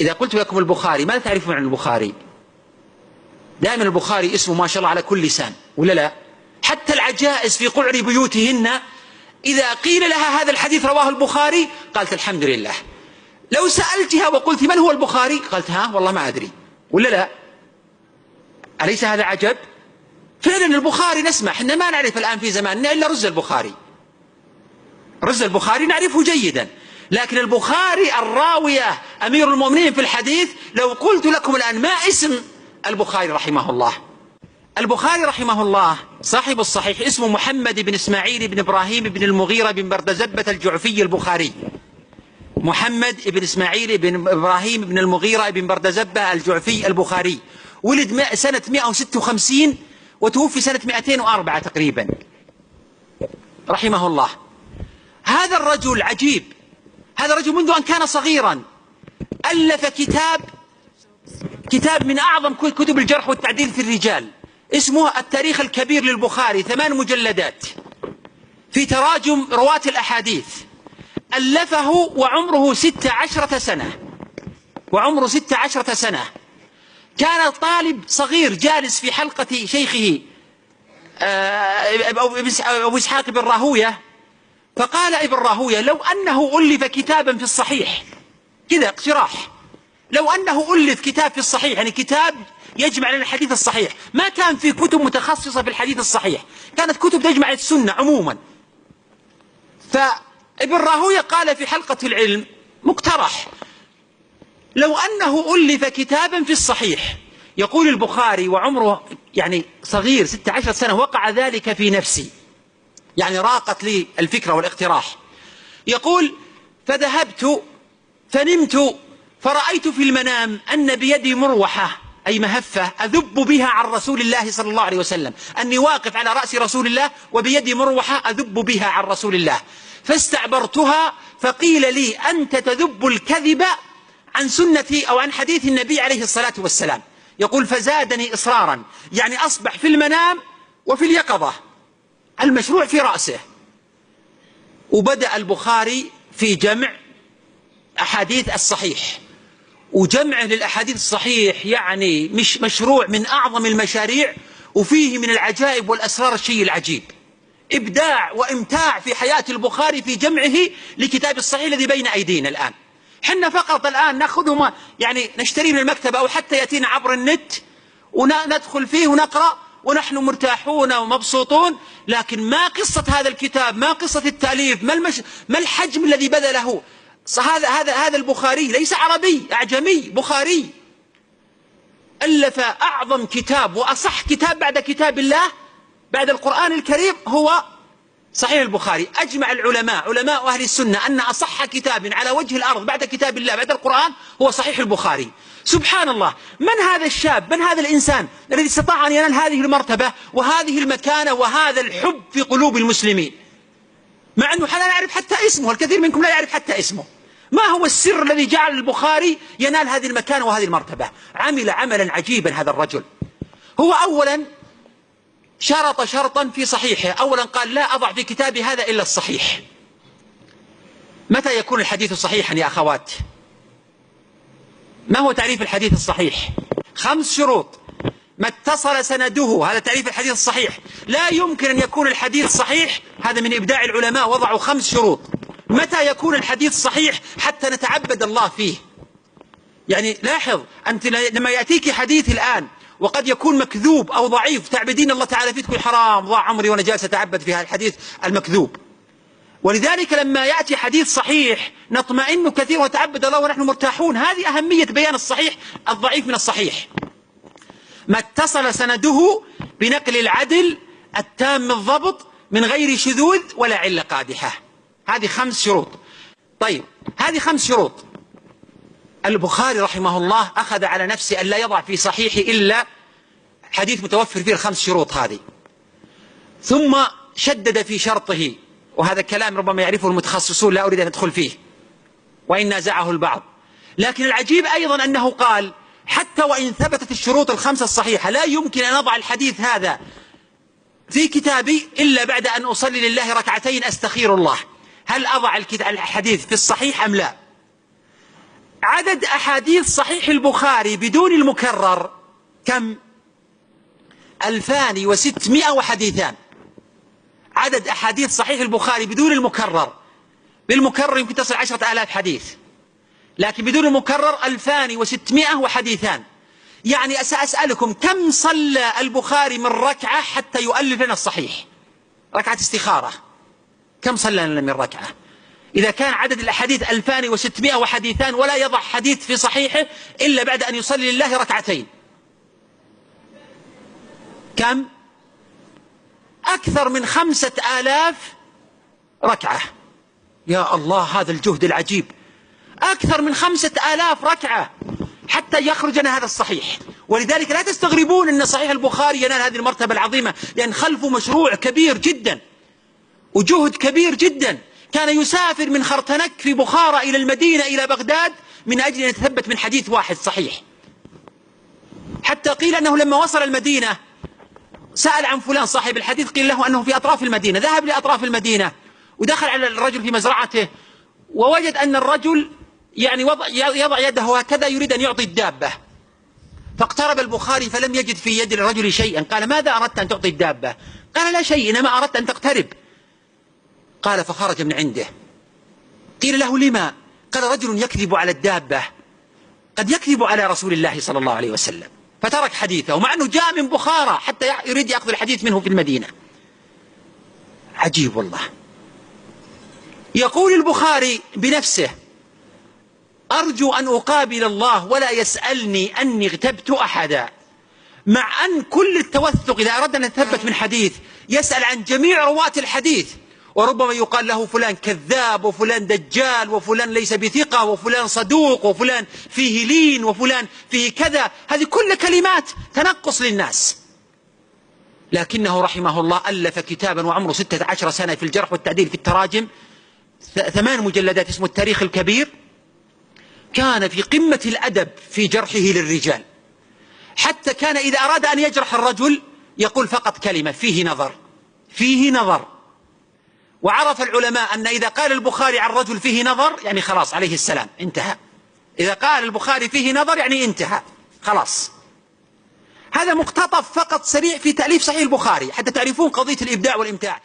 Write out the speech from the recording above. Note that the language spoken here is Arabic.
إذا قلت لكم البخاري ماذا تعرفون عن البخاري؟ دائما البخاري اسمه ما شاء الله على كل لسان، ولا لا؟ حتى العجائز في قعر بيوتهن إذا قيل لها هذا الحديث رواه البخاري قالت الحمد لله. لو سألتها وقلت من هو البخاري قالت ها والله ما أدري، ولا لا؟ أليس هذا عجب؟ فعلا البخاري نسمع، احنا ما نعرف الآن في زماننا إلا رز البخاري. رز البخاري نعرفه جيدا، لكن البخاري الراوية أمير المؤمنين في الحديث لو قلت لكم الآن ما اسم البخاري رحمه الله. البخاري رحمه الله صاحب الصحيح اسمه محمد بن إسماعيل بن إبراهيم بن المغيرة بن بردزبة الجعفي البخاري. محمد بن إسماعيل بن إبراهيم بن المغيرة بن بردزبة الجعفي البخاري، ولد سنة 156 وتوفي سنة 204 تقريبا رحمه الله. هذا الرجل عجيب، هذا الرجل منذ أن كان صغيرا ألف كتاب من أعظم كتب الجرح والتعديل في الرجال، اسمه التاريخ الكبير للبخاري، 8 مجلدات في تراجم رواة الأحاديث. ألفه وعمره 16 سنة، وعمره 16 سنة. كان طالب صغير جالس في حلقة شيخه أبو إسحاق بن راهوية، فقال ابن راهوية لو أنه ألف كتابا في الصحيح، كذا اقتراح، لو أنه ألف كتاب في الصحيح، يعني كتاب يجمع لنا الحديث الصحيح. ما كان في كتب متخصصة في الحديث الصحيح، كانت كتب تجمع السنة عموما. فابن راهوية قال في حلقة العلم مقترح لو أنه ألف كتابا في الصحيح. يقول البخاري وعمره يعني صغير 16 سنة وقع ذلك في نفسي، يعني راقت لي الفكرة والاقتراح. يقول فذهبت فنمت فرأيت في المنام أن بيدي مروحة أي مهفة أذب بها عن رسول الله صلى الله عليه وسلم، أني واقف على رأس رسول الله وبيدي مروحة أذب بها عن رسول الله، فاستعبرتها فقيل لي أنت تذب الكذب عن سنتي أو عن حديث النبي عليه الصلاة والسلام. يقول فزادني إصرارا، يعني أصبح في المنام وفي اليقظة المشروع في رأسه. وبدأ البخاري في جمع أحاديث الصحيح، وجمعه للأحاديث الصحيح يعني مش مشروع من أعظم المشاريع، وفيه من العجائب والأسرار الشيء العجيب. إبداع وإمتاع في حياة البخاري في جمعه لكتاب الصحيح الذي بين أيدينا الآن. حنا فقط الآن نأخذه يعني نشتريه من المكتبة أو حتى يأتينا عبر النت وندخل فيه ونقرأ ونحن مرتاحون ومبسوطون، لكن ما قصة هذا الكتاب، ما قصة التأليف، ما الحجم الذي بذله. هذا البخاري ليس عربي، أعجمي، بخاري ألف أعظم كتاب وأصح كتاب بعد كتاب الله بعد القرآن الكريم هو صحيح البخاري. أجمع العلماء، علماء أهل السنة، أن أصح كتاب على وجه الأرض بعد كتاب الله بعد القرآن هو صحيح البخاري. سبحان الله، من هذا الشاب، من هذا الإنسان الذي استطاع أن ينال هذه المرتبة وهذه المكانة وهذا الحب في قلوب المسلمين، مع أنه لا نعرف حتى اسمه، الكثير منكم لا يعرف حتى اسمه. ما هو السر الذي جعل البخاري ينال هذه المكانة وهذه المرتبة؟ عمل عملا عجيبا هذا الرجل. هو أولا شرط شرطا في صحيحه، أولا قال لا أضع في كتابي هذا إلا الصحيح. متى يكون الحديث صحيحا يا أخوات؟ ما هو تعريف الحديث الصحيح؟ 5 شروط. ما اتصل سنده، هذا تعريف الحديث الصحيح. لا يمكن أن يكون الحديث صحيح، هذا من إبداع العلماء، وضعوا 5 شروط. متى يكون الحديث صحيح حتى نتعبد الله فيه؟ يعني لاحظ أنت لما يأتيك حديث الآن وقد يكون مكذوب أو ضعيف تعبدين الله تعالى فيه، تقول حرام ضاع عمري وأنا جالس أتعبد في هذا الحديث المكذوب. ولذلك لما يأتي حديث صحيح نطمئن كثيرا ونتعبد الله ونحن مرتاحون. هذه أهمية بيان الصحيح الضعيف من الصحيح. ما اتصل سنده بنقل العدل التام الضبط من غير شذوذ ولا علة قادحة. هذه 5 شروط. طيب هذه 5 شروط. البخاري رحمه الله أخذ على نفسه أن لا يضع في صحيحه إلا حديث متوفر فيه 5 شروط هذه. ثم شدد في شرطه، وهذا كلام ربما يعرفه المتخصصون لا أريد أن أدخل فيه وإن نازعه البعض. لكن العجيب أيضا أنه قال حتى وإن ثبتت الشروط ال5 الصحيحة لا يمكن أن أضع الحديث هذا في كتابي إلا بعد أن أصلي لله ركعتين أستخير الله، هل أضع الحديث في الصحيح أم لا؟ عدد أحاديث صحيح البخاري بدون المكرر كم؟ 2600 عدد أحاديث صحيح البخاري بدون المكرر. بالمكرر يمكن تصل 10,000 حديث، لكن بدون المكرر 2600. يعني سأسألكم كم صلى البخاري من ركعة حتى يؤلف لنا الصحيح؟ ركعة استخارة كم صلى لنا من ركعة؟ إذا كان عدد الأحاديث 2600 ولا يضع حديث في صحيحه إلا بعد أن يصلي لله ركعتين، كم؟ أكثر من 5000 ركعة. يا الله هذا الجهد العجيب، أكثر من 5000 ركعة حتى يخرج لنا هذا الصحيح. ولذلك لا تستغربون أن صحيح البخاري ينال هذه المرتبة العظيمة، لأن خلفه مشروع كبير جدا وجهد كبير جدا. كان يسافر من خرتنك في بخارى إلى المدينة إلى بغداد من أجل أن يتثبت من حديث واحد صحيح. حتى قيل أنه لما وصل المدينة سأل عن فلان صاحب الحديث، قيل له أنه في أطراف المدينة. ذهب لأطراف المدينة ودخل على الرجل في مزرعته، ووجد أن الرجل يعني يضع يده هكذا يريد أن يعطي الدابة. فاقترب البخاري فلم يجد في يد الرجل شيئا. قال: ماذا أردت أن تعطي الدابة؟ قال: لا شيء، إنما أردت أن تقترب. قال: فخرج من عنده. قيل له: لما؟ قال: رجل يكذب على الدابة قد يكذب على رسول الله صلى الله عليه وسلم. فترك حديثه، ومع أنه جاء من بخارى حتى يريد يأخذ الحديث منه في المدينة. عجيب والله. يقول البخاري بنفسه: أرجو أن أقابل الله ولا يسألني أني اغتبت أحدا. مع أن كل التوثق إذا أردنا أن نتثبت من حديث يسأل عن جميع رواة الحديث، وربما يقال له فلان كذاب وفلان دجال وفلان ليس بثقة وفلان صدوق وفلان فيه لين وفلان فيه كذا. هذه كل كلمات تنقص للناس. لكنه رحمه الله ألف كتابا وعمره 16 سنة في الجرح والتعديل في التراجم، 8 مجلدات، اسمه التاريخ الكبير. كان في قمة الأدب في جرحه للرجال، حتى كان إذا أراد أن يجرح الرجل يقول فقط كلمة: فيه نظر، فيه نظر. وعرف العلماء أن إذا قال البخاري عن رجل فيه نظر يعني خلاص عليه السلام انتهى. إذا قال البخاري فيه نظر يعني انتهى خلاص. هذا مقتطف فقط سريع في تأليف صحيح البخاري حتى تعرفون قضية الإبداع والإمتاع.